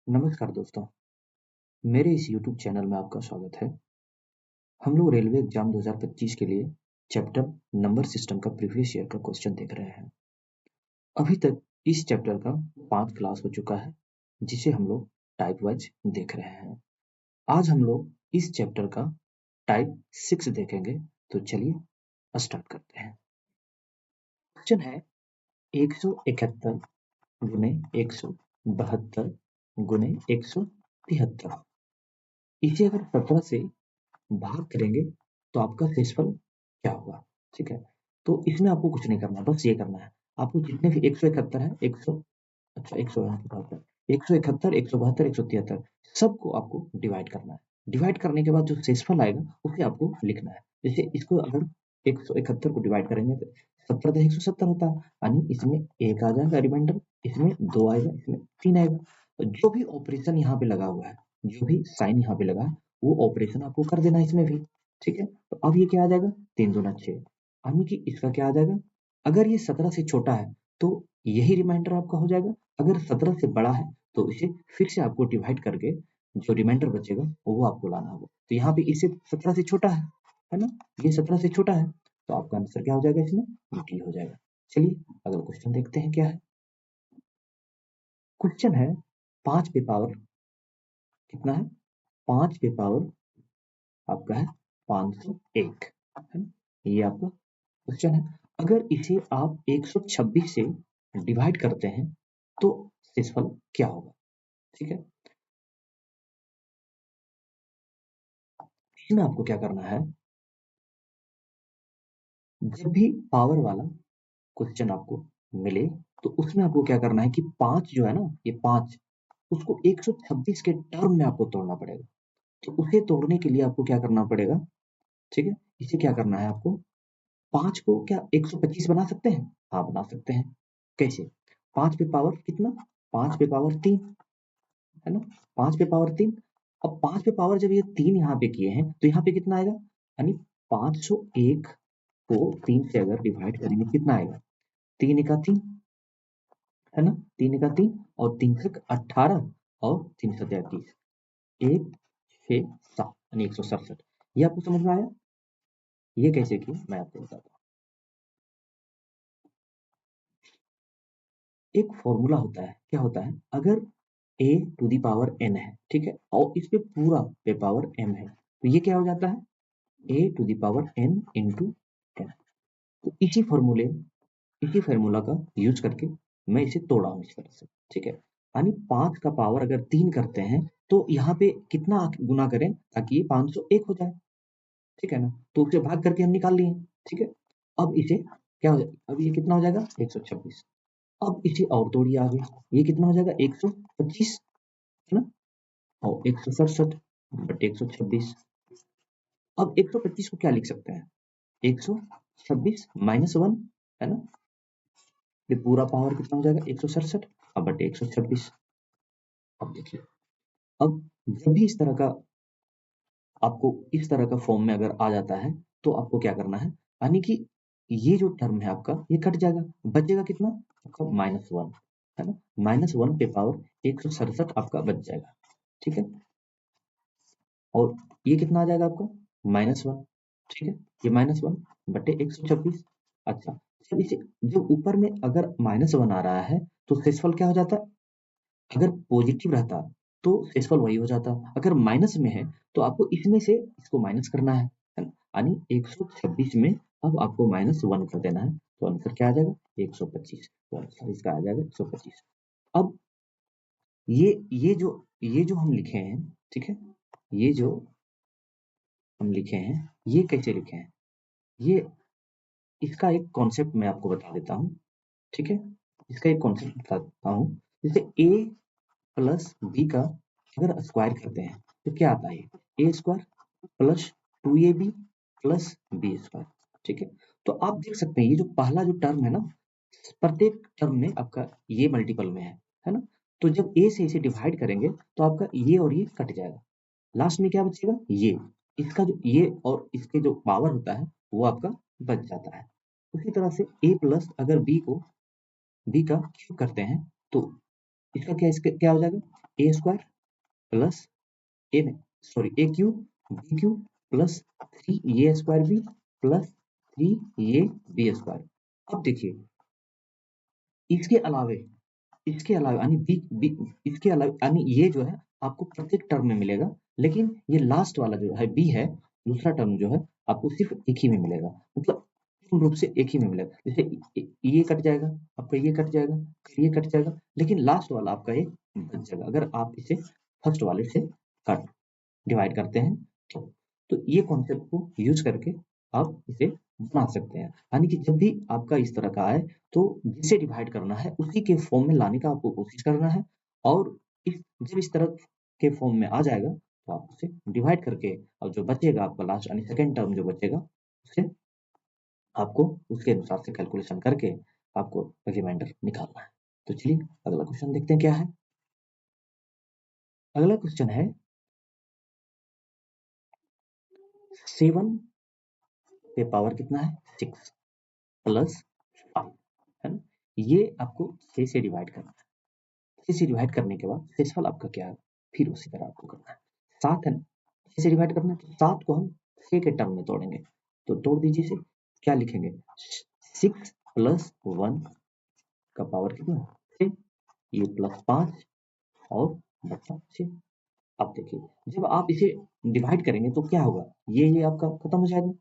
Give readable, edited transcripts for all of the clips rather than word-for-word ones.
नमस्कार दोस्तों, मेरे इस YouTube चैनल में आपका स्वागत है। हम लोग रेलवे एग्जाम 2025 के लिए चैप्टर नंबर सिस्टम का प्रीवियस ईयर का क्वेश्चन देख रहे हैं। अभी तक इस चैप्टर का 5 क्लास हो चुका है, जिसे हम लोग टाइप वाइज देख रहे हैं। आज हम लोग इस चैप्टर का टाइप 6 देखेंगे, तो चलिए स्टार्ट करते हैं। क्वेश्चन है 171 गुने 172 गुने 173। इसे अगर 17 से भाग करेंगे तो आपका शेषफल क्या होगा? ठीक है, तो इसमें आपको कुछ नहीं करना है, बस ये करना है। आपको जितने भी 171 है, 100 अच्छा 100 यहाँ पे बात है, 171, 172, 173 सबको आपको डिवाइड करना है। डिवाइड करने के बाद जो शेषफल आएगा उसे आपको लिखना है। जैसे इसको अगर 171 को डिवाइड करेंगे तो 17 170 होता है, यानी इसमें 1 आ जाएगा रिमाइंडर, इसमें 2 आएगा, इसमें 3 आएगा। तो जो भी ऑपरेशन यहाँ पे लगा हुआ है, जो भी साइन यहाँ पे लगा है, वो ऑपरेशन आपको कर देना है इसमें भी। ठीक है, तो अब ये क्या आ जाएगा, 3 दूना 6, यानी कि इसका क्या आ जाएगा, अगर ये 17 से छोटा है तो यही रिमाइंडर आपका हो जाएगा, अगर 17 से बड़ा है तो इसे फिर से आपको डिवाइड करके जो रिमाइंडर बचेगा वो आपको लाना होगा। तो यहाँ पे इससे 17 से छोटा है ना, ये 17 से छोटा है, तो आपका आंसर क्या हो जाएगा, इसमें डी हो जाएगा। चलिए अगला क्वेश्चन देखते हैं क्या है। क्वेश्चन है 5 पे पावर कितना है, 5 पे पावर आपका है 501, है ना, ये आपका क्वेश्चन है। अगर इसे आप 126 से डिवाइड करते हैं तो शेषफल क्या होगा? ठीक है, इसमें आपको क्या करना है, जब भी पावर वाला क्वेश्चन आपको मिले तो उसमें आपको क्या करना है कि 5 जो है ना, ये 5 उसको 126 के टर्म में आपको तोड़ना पड़ेगा। तो उसे तोड़ने के लिए आपको क्या करना पड़ेगा, ठीक है, इसे क्या करना है आपको, 5 को क्या 125 बना सकते हैं? हाँ, बना सकते हैं। कैसे? 5 पे पावर कितना? 5 पे पावर 3, है ना? 5 पे पावर 3। अब 5 पे पावर जब ये 3 यहाँ पे किए हैं, तो यहाँ पे कितना आएगा? यानी 501 को 3 से अगर डिवाइड करेंगे कितना आएगा? 3 एका 3, है ना? 3 एका 3 और 3 छक 18 और 3 सत्या 30, 1 6 7 यानी 167। ये आपको समझ में आया? ये कैसे किया मैं आपको बताता हूँ। एक फॉर्मूला होता है, क्या होता है, अगर a to the power n है, ठीक है, और इस पे पूरा पे पावर m है, तो ये क्या हो जाता है, a to the power n into n। तो इसी फार्मूला का यूज करके मैं इसे तोड़ा हूँ इस तरह से। ठीक है, यानी 5 का पावर अगर 3 करते हैं तो यहाँ पे कितना गुना करें ताकि ये 501 हो जाए। ठीक है ना, तो उसे भाग करके हम निकाल लिए। ठीक है, अब इसे क्या हो जाएगा, अब ये कितना हो जाएगा 126। अब इसे और तोड़िए आगे, ये कितना हो जाएगा 125, है ना, और 167 बटे 126। अब 125 को क्या लिख सकते हैं, 126 माइनस 1, है ना, ये पूरा पावर कितना हो जाएगा 167 अब बटे 126। अब देखिए, अब जब भी इस तरह का आपको इस तरह का फॉर्म में अगर आ जाता है तो आपको क्या करना है, यानी कि ये जो टर्म है आपका ये कट जाएगा, बचेगा कितना आपका -1, है ना, -1 पे पावर 167 आपका बच जाएगा। ठीक है, और ये कितना आ जाएगा आपका -1। ठीक है, ये -1 बटे 126। अच्छा, जब इसे जब ऊपर में अगर -1 आ रहा है तो शेषफल क्या हो जाता है, अगर पॉजिटिव रहता तो शेषफल वही हो जाता, अगर माइनस में है तो आपको इसमें से इसको माइनस करना है ना, यानी 126 में अब आपको -1 कर देना है, तो आंसर क्या आ जाएगा 125, तो आंसर इसका आ जाएगा 125। अब ये जो हम लिखे हैं, ठीक है, ये जो हम लिखे हैं ये कैसे लिखे हैं, ये इसका एक कॉन्सेप्ट मैं आपको बता देता हूँ। ठीक है, इसका एक कॉन्सेप्ट बता देता हूँ। जैसे a प्लस बी का अगर स्क्वायर करते हैं तो क्या आता है, a square plus 2ab plus b square. ठीक है, तो आप देख सकते हैं ये जो पहला जो टर्म है ना, प्रत्येक टर्म में आपका ये मल्टीपल में है ना, तो जब ए से इसे डिवाइड करेंगे तो आपका ये और ये कट जाएगा, लास्ट में क्या बचेगा, ये इसका जो ये और इसके जो पावर होता है वो आपका बच जाता है। उसी तरह से a प्लस अगर b को b का क्यूब करते हैं तो इसका क्या इसका क्या हो जाएगा, a square plus a cube b cube plus 3 a square b plus 3 a b square. अब देखिए इसके अलावे यानी इसके अलावे यानी ये जो है आपको प्रत्येक टर्म में मिलेगा, लेकिन ये लास्ट वाला जो है बी है, दूसरा टर्म जो है आपको सिर्फ एक ही में मिलेगा, मतलब पूर्ण रूप से एक ही में मिलेगा। जैसे ये कट जाएगा, आपका ये कट जाएगा, ये कट जाएगा, लेकिन लास्ट वाला आपका ये बच जाएगा अगर आप इसे फर्स्ट वाले से कट डिवाइड करते हैं तो ये कॉन्सेप्ट को यूज करके आप इसे बना सकते हैं। यानी कि जब भी आपका इस तरह का आए तो जिसे डिवाइड करना है उसी के फॉर्म में लाने का आपको कोशिश करना है, और जब इस तरह के फॉर्म में आ जाएगा तो आप उसे डिवाइड करके और जो बचेगा आपका लास्ट यानी सेकेंड टर्म जो बचेगा उसे आपको उसके अनुसार से कैलकुलेशन करके आपको रिमाइंडर निकालना है। तो चलिए अगला क्वेश्चन देखते हैं क्या है। अगला क्वेश्चन है 7 पे पावर कितना है 6 प्लस 5 है ना, ये आपको 6 से डिवाइड करना है। 6 से डिवाइड करने के बाद शेषफल आपका क्या है, फिर उसी तरह आपको करना है। 7 है ना, 6 से डिवाइड करना है तो 7 को हम 6 के टर्म में तोड़ेंगे, तो तोड़ दीजिए इसे, क्या लिखेंगे 6 प्लस 1 का पावर कितना है 6, ये प्लस 5 और बचा 6। अब देखिए जब आप इसे डिवाइड करेंगे तो क्या होगा, ये आपका खत्म हो जाएगा,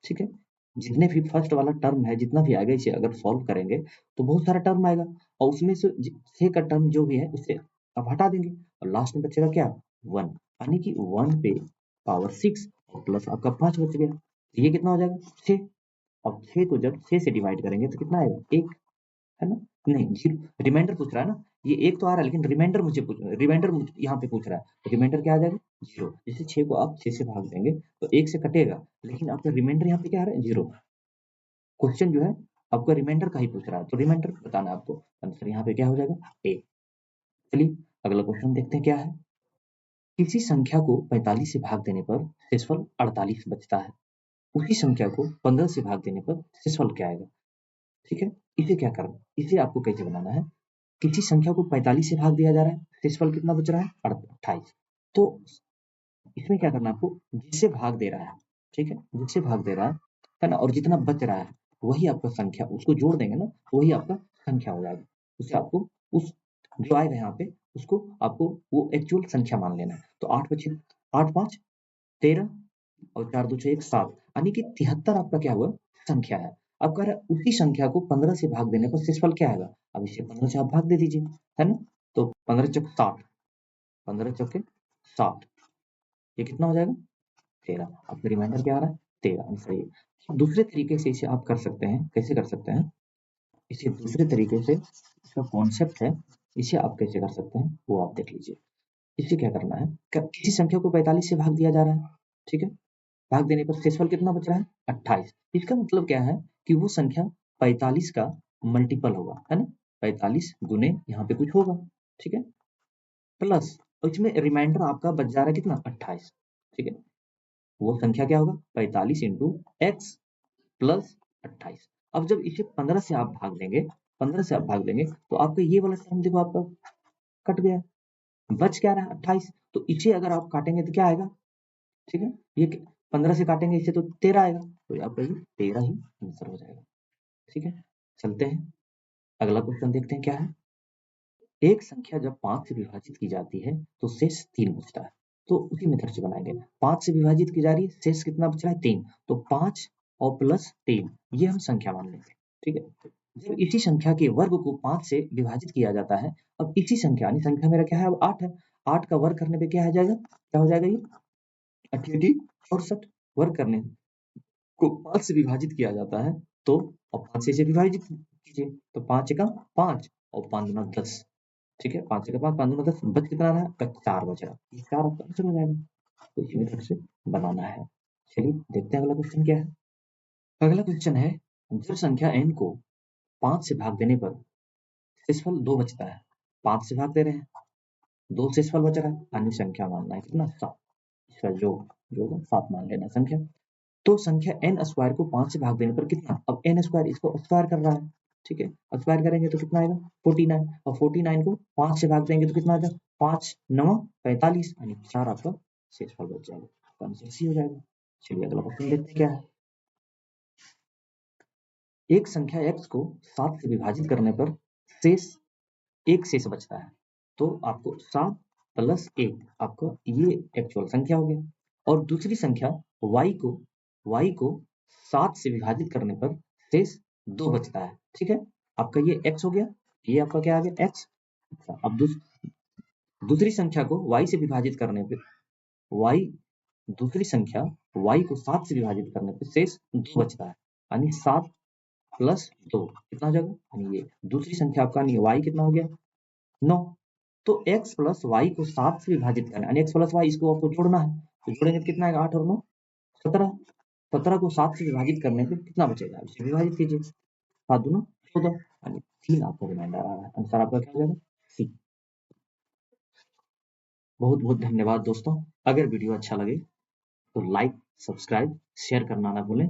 ठीक है। जितने भी फर्स्ट वाला टर्म है जितना भी आएगा इसे अगर सॉल्व करेंगे तो बहुत सारा टर्म आएगा, और उसमें से 6 का टर्म जो भी है उसे आप हटा देंगे और लास्ट में बचेगा क्या 1, यानी कि 1 पे पावर 6 और प्लस आपका 5 बच गया, तो ये कितना हो जाएगा 6। अब 6 को जब 6 से डिवाइड करेंगे तो कितना आएगा 1, है ना, नहीं जीरो, रिमाइंडर पूछ रहा है ना, ये 1 तो आ रहा है लेकिन रिमाइंडर यहाँ पे पूछ रहा है, तो रिमाइंडर क्या आ जाएगा 0। जैसे 6 को आप 6 से भाग देंगे तो 1 से कटेगा, लेकिन आपका रिमाइंडर यहाँ पे क्या आ रहा है 0। क्वेश्चन जो है आपका रिमाइंडर का ही पूछ रहा है, तो रिमाइंडर बताना है आपको, आंसर यहाँ पे क्या हो जाएगा ए। चलिए अगला क्वेश्चन देखते हैं क्या है। किसी संख्या को 45 से भाग देने पर शेषफल 48 बचता है, उसी संख्या को 15 से भाग देने पर शेषफल क्या आएगा, ठीक है। इसे क्या करना, इसे आपको कैसे बनाना है, किसी संख्या को 45 से भाग दिया जा रहा है, शेषफल कितना बच रहा है 28, तो इसमें क्या करना है आपको, जिससे भाग दे रहा है, ठीक है, जिससे भाग दे रहा है ना, और जितना बच रहा है वही आपका संख्या, उसको जोड़ देंगे ना वही आपका संख्या हो जाएगा, उसे आपको उस जो आएगा यहाँ पे उसको आपको वो एक्चुअल संख्या मान लेना है। तो 8 बचे, 8 5 13 और 4 2 6 1 7, यानी कि 73 आपका क्या हुआ संख्या है। अब कह रहा है उसी संख्या को 15 से भाग देने पर शेषफल क्या आएगा, अब इसे 15 से आप भाग दे दीजिए, है ना, तो 15 चौक 60, 15 चौके 60, ये कितना हो जाएगा 13। आपका रिमाइंडर क्या आ रहा है 13, आंसर ये। दूसरे तरीके से इसे आप कर सकते हैं, कैसे कर सकते हैं इसे, दूसरे तरीके से इसका कॉन्सेप्ट है, इसे आप कैसे कर सकते हैं वो आप देख लीजिए। इसे क्या करना है, किसी संख्या को 45 से भाग दिया जा रहा है, ठीक है, भाग देने पर शेषफल कितना बच रहा है 28। इसका मतलब क्या है कि वो संख्या 45 का मल्टीपल होगा, है ना, 45 गुने यहाँ पे कुछ होगा, ठीक है, प्लस और इसमें रिमाइंडर आपका बच जा रहा है कितना 28, ठीक है, वो संख्या क्या होगा 45 इंटू एक्स प्लस 28। अब जब इसे 15 से आप भाग देंगे, 15 से आप भाग देंगे तो आपका ये वाला टर्म देखो आपका कट गया, बच क्या रहा है 28, तो इसे अगर आप काटेंगे तो क्या आएगा, ठीक है, ये 15 से काटेंगे इसे तो 13 आएगा, तो आपका ये 13 ही आंसर हो जाएगा, ठीक है। चलते हैं अगला क्वेश्चन देखते हैं क्या है। एक संख्या जब 5 से विभाजित की जाती है तो शेष 3 बचता है, तो उसी मेथड से बनाएंगे। 5 से विभाजित की जा रही है, शेष कितना बच रहा है 3, तो 5 और प्लस 3 ये हम संख्या मान लेंगे, ठीक है। जब इसी संख्या के वर्ग को 5 से विभाजित किया जाता है, अब इसी संख्या यानी संख्या मेरा क्या है अब 8 है, 8 का वर्ग करने पे क्या आ जाएगा, क्या हो जाएगा ये 68 वर्ग करने को 5 से विभाजित किया जाता है, तो अब 5 से विभाजित कीजिए, तो 5 का 5 और 5 गुना 10, ठीक है, 5 का 5 5 गुना 10, बच कितना रहा है 4 बच रहा, ये 4 आपका आंसर हो जाएगा, तो इसी मेथड से बनाना है। चलिए देखते हैं अगला क्वेश्चन क्या है। अगला क्वेश्चन है, जब संख्या n को 5 से भाग देने पर शेषफल 2 बचता है, 5 से भाग दे रहे हैं 2 शेषफल बच रहा है, अन्य संख्या मानना है कितना 7, इसका जो 7 मान लेना संख्या, तो संख्या n स्क्वायर को 5 से भाग देने पर कितना, अब n स्क्वायर इसको स्क्वायर कर रहा है, ठीक है, स्क्वायर करेंगे तो कितना आएगा 49, और 49 को 5 से भाग देंगे तो कितना आ जाएगा 5 9 45 यानी 4 आपका शेषफल बच जाएगा, आंसर सी हो जाएगा। चलिए अगला क्वेश्चन देखते हैं क्या है। एक संख्या x को 7 से विभाजित करने पर शेष 1 शेष बचता है, तो आपको 7 प्लस 1 आपका ये एक्चुअल संख्या हो गया, और दूसरी संख्या y को 7 से विभाजित करने पर शेष 2 बचता है, ठीक है। आपका ये x हो गया, ये आपका क्या आ गया x। अच्छा, अब दूसरी संख्या को y से विभाजित करने पे y दूसरी संख्या y को 7 से विभाजित करने पे शेष 2 बचता है, यानी 7 प्लस 2 कितना हो जाएगा, यानी ये दूसरी संख्या आपका y कितना हो गया 9। तो x प्लस वाई को 7 से विभाजित करना है, x प्लस वाई इसको आपको जोड़ना है, तो जोड़ेंगे तो कितना आएगा 8 और 9 17। 17 को 7 से विभाजित करने पे कितना बचेगा, इसे विभाजित कीजिए, 7 दूना 14, यानी 3 आपका रिमाइंडर आ रहा है, आंसर आपका क्या हो जाएगा सी। बहुत बहुत धन्यवाद दोस्तों, अगर वीडियो अच्छा लगे तो लाइक सब्सक्राइब शेयर करना ना भूलें।